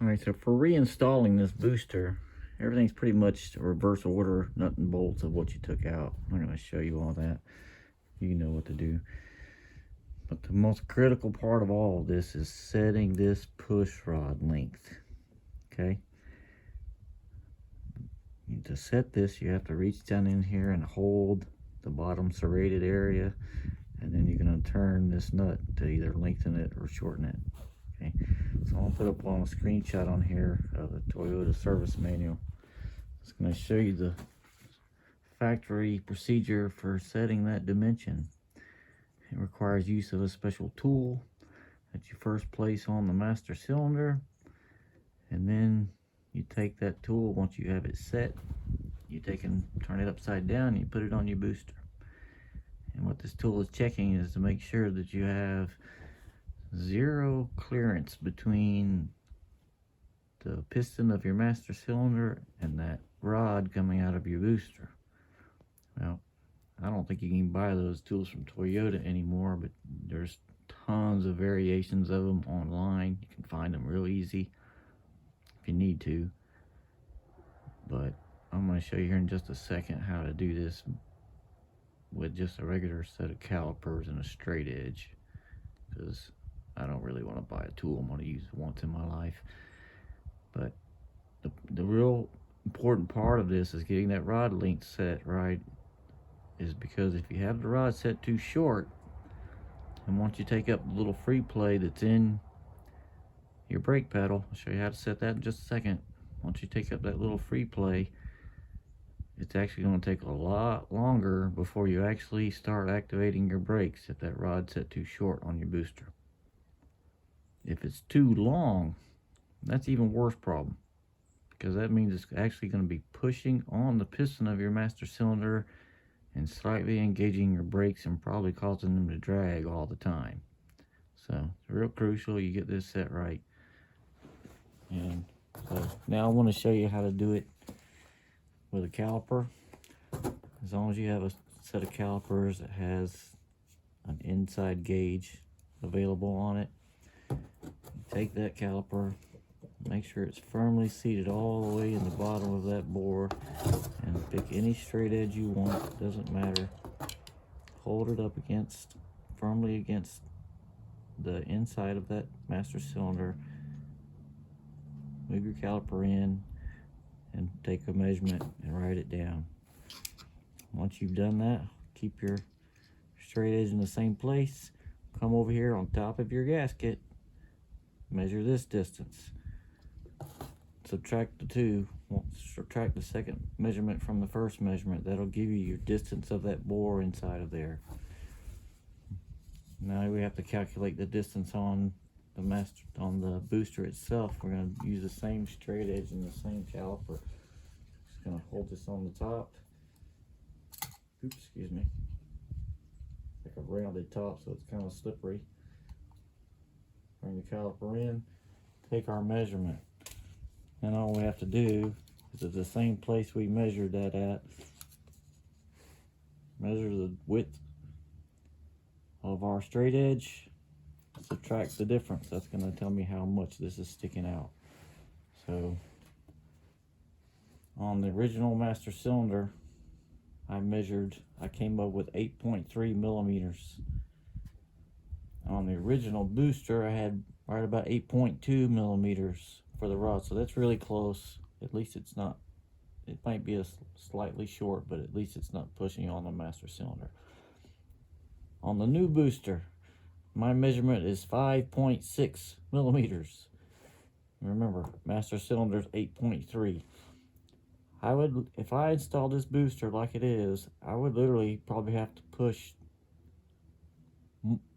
Alright, so for reinstalling this booster, everything's pretty much reverse order, nuts and bolts of what you took out. I'm going to show you all that. You know what to do. But the most critical part of all of this is setting this push rod length. Okay? To set this, you have to reach down in here and hold the bottom serrated area, and then you're going to turn this nut to either lengthen it or shorten it. Okay, so I'll put up on a screenshot on here of the Toyota service manual. It's going to show you the factory procedure for setting that dimension. It requires use of a special tool that you first place on the master cylinder, and then you take that tool. Once you have it set, you take and turn it upside down and you put it on your booster. And what this tool is checking is to make sure that you have zero clearance between the piston of your master cylinder and that rod coming out of your booster. Well, I don't think you can buy those tools from Toyota anymore, but there's tons of variations of them online. You can find them real easy if you need to. But I'm going to show you here in just a second how to do this with just a regular set of calipers and a straight edge, because I don't really want to buy a tool I'm going to use once in my life. But the real important part of this is getting that rod length set right, is because if you have the rod set too short, and once you take up the little free play that's in your brake pedal, I'll show you how to set that in just a second. Once you take up that little free play, it's actually going to take a lot longer before you actually start activating your brakes if that rod's set too short on your booster. If it's too long, that's even worse problem, because that means it's actually going to be pushing on the piston of your master cylinder and slightly engaging your brakes and probably causing them to drag all the time. So it's real crucial you get this set right. And so now I want to show you how to do it with a caliper. As long as you have a set of calipers that has an inside gauge available on it, you take that caliper, make sure it's firmly seated all the way in the bottom of that bore, and pick any straight edge you want, doesn't matter. Hold it up firmly against the inside of that master cylinder. Move your caliper in and take a measurement and write it down. Once you've done that, keep your straight edge in the same place. Come over here on top of your gasket, measure this distance. Subtract the two, subtract the second measurement from the first measurement. That'll give you your distance of that bore inside of there. Now we have to calculate the distance on the booster itself. We're going to use the same straight edge and the same caliper. Just going to hold this on the top. Oops, excuse me. Like a rounded top, so it's kind of slippery. Bring the caliper in, take our measurement. And all we have to do is at the same place we measured that at, measure the width of our straight edge, subtract the difference. That's going to tell me how much this is sticking out. So on the original master cylinder, I came up with 8.3 millimeters. On the original booster, I had right about 8.2 millimeters for the rod, so that's really close. At least it's not, it might be slightly short, but at least it's not pushing on the master cylinder. On the new booster, my measurement is 5.6 millimeters. Remember, master cylinder is 8.3. If I install this booster like it is, I would literally probably have to push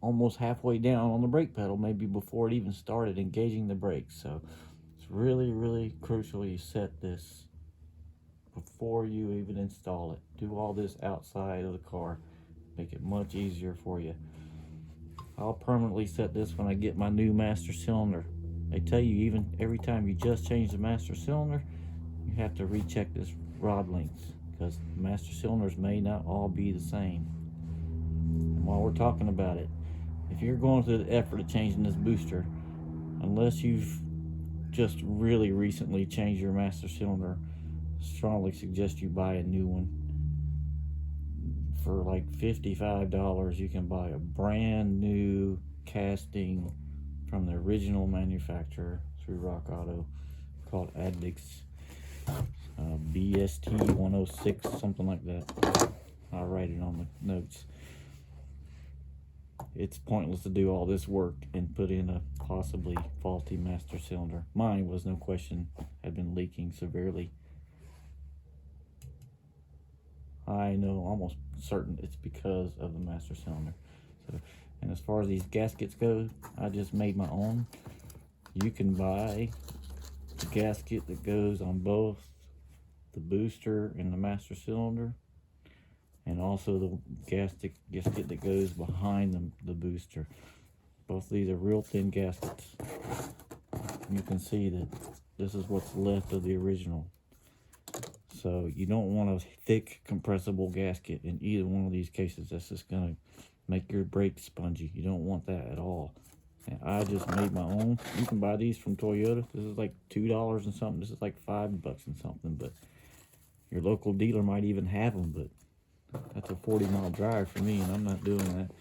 almost halfway down on the brake pedal, maybe before it even started engaging the brakes. So it's really, really crucial you set this before you even install it. Do all this outside of the car, make it much easier for you. I'll permanently set this when I get my new master cylinder. They tell you even every time you just change the master cylinder, you have to recheck this rod length, because master cylinders may not all be the same. And while we're talking about it, if you're going through the effort of changing this booster, unless you've just really recently changed your master cylinder, strongly suggest you buy a new one. For like $55, you can buy a brand new casting from the original manufacturer through Rock Auto called Advix, BST 106, something like that. I'll write it on the notes. It's pointless to do all this work and put in a possibly faulty master cylinder. Mine was, no question, had been leaking severely. I know almost certain it's because of the master cylinder. So, and as far as these gaskets go, I just made my own. You can buy the gasket that goes on both the booster and the master cylinder, and also the gasket that goes behind the booster. Both of these are real thin gaskets. You can see that this is what's left of the original. So you don't want a thick compressible gasket in either one of these cases. That's just gonna make your brakes spongy. You don't want that at all. And I just made my own. You can buy these from Toyota. This is like $2 and something. This is like $5 and something, but your local dealer might even have them, but that's a 40-mile drive for me, and I'm not doing that.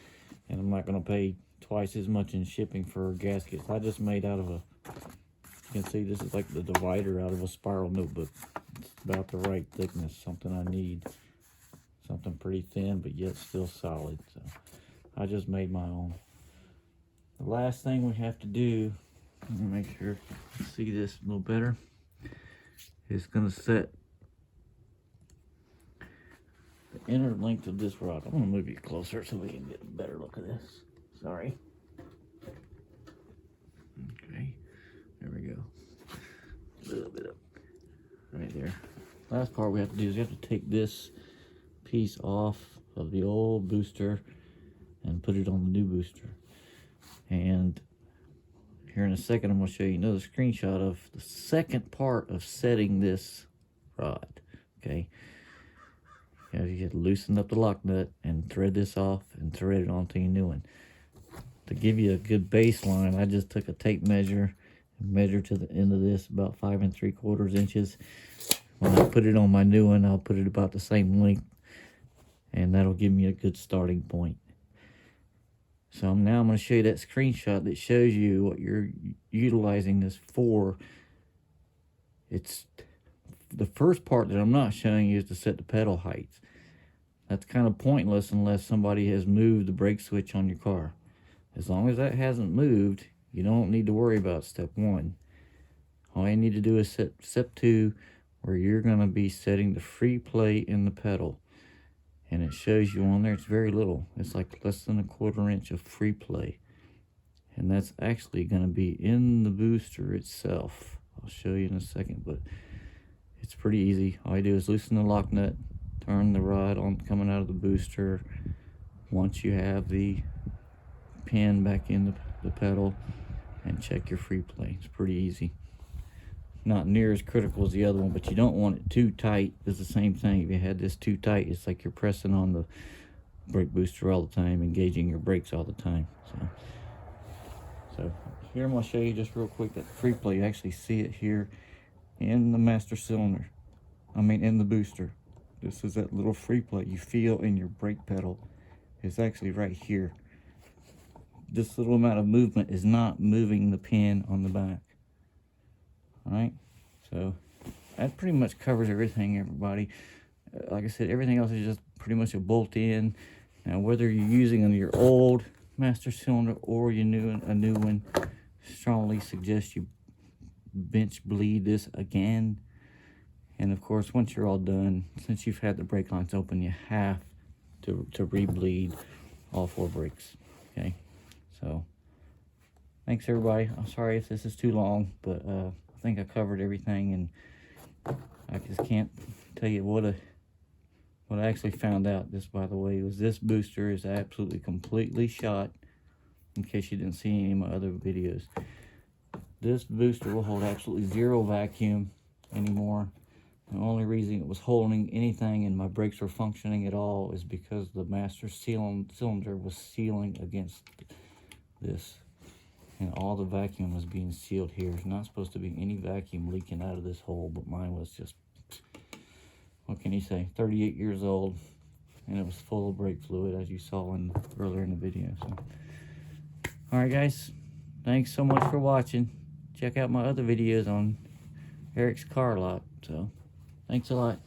And I'm not gonna pay twice as much in shipping for gaskets. I just made out of a, you can see this is like the divider out of a spiral notebook. It's about the right thickness, something I need. Something pretty thin, but yet still solid. So I just made my own. The last thing we have to do, let me make sure you can see this a little better, is gonna set the inner length of this rod. I'm gonna move you closer so we can get a better look at this. Sorry. Okay, there we go. A little bit up right there. Last part we have to do is we have to take this piece off of the old booster and put it on the new booster. And here in a second I'm going to show you another screenshot of the second part of setting this rod. Okay, you have to loosen up the lock nut and thread this off and thread it onto your new one. To give you a good baseline, I just took a tape measure and measured to the end of this about 5 3/4 inches. When I put it on my new one, I'll put it about the same length, and that'll give me a good starting point. So now I'm going to show you that screenshot that shows you what you're utilizing this for. It's the first part that I'm not showing you is to set the pedal heights. That's kind of pointless unless somebody has moved the brake switch on your car. As long as that hasn't moved, you don't need to worry about step 1. All you need to do is set step 2, where you're going to be setting the free play in the pedal. And it shows you on there, it's very little. It's like less than 1/4 inch of free play. And that's actually going to be in the booster itself. I'll show you in a second, but it's pretty easy. All you do is loosen the lock nut, turn the rod on coming out of the booster. Once you have the pin back in the pedal, and check your free play. It's pretty easy. Not near as critical as the other one, but you don't want it too tight. It's the same thing. If you had this too tight, it's like you're pressing on the brake booster all the time, engaging your brakes all the time. So here I'm going to show you just real quick that free play. You actually see it here in the master cylinder. In the booster. This is that little free play you feel in your brake pedal. It's actually right here. This little amount of movement is not moving the pin on the back. Alright, so that pretty much covers everything, everybody. Like I said, everything else is just pretty much a bolt in. Now, whether you're using your old master cylinder or a new one, strongly suggest you bench bleed this again. And of course, once you're all done, since you've had the brake lines open, you have to re-bleed all 4 brakes. Okay, so thanks everybody. I'm sorry if this is too long, but I think I covered everything, and I just can't tell you what I actually found out. This, by the way, was this booster is absolutely completely shot, in case you didn't see any of my other videos. This booster will hold absolutely 0 vacuum anymore. The only reason it was holding anything and my brakes were functioning at all is because the master cylinder was sealing against this. and all the vacuum was being sealed here. There's not supposed to be any vacuum leaking out of this hole, but mine was just, what can you say, 38 years old, and it was full of brake fluid, as you saw earlier in the video. So, all right, guys, thanks so much for watching. Check out my other videos on Eric's car lot. So, thanks a lot.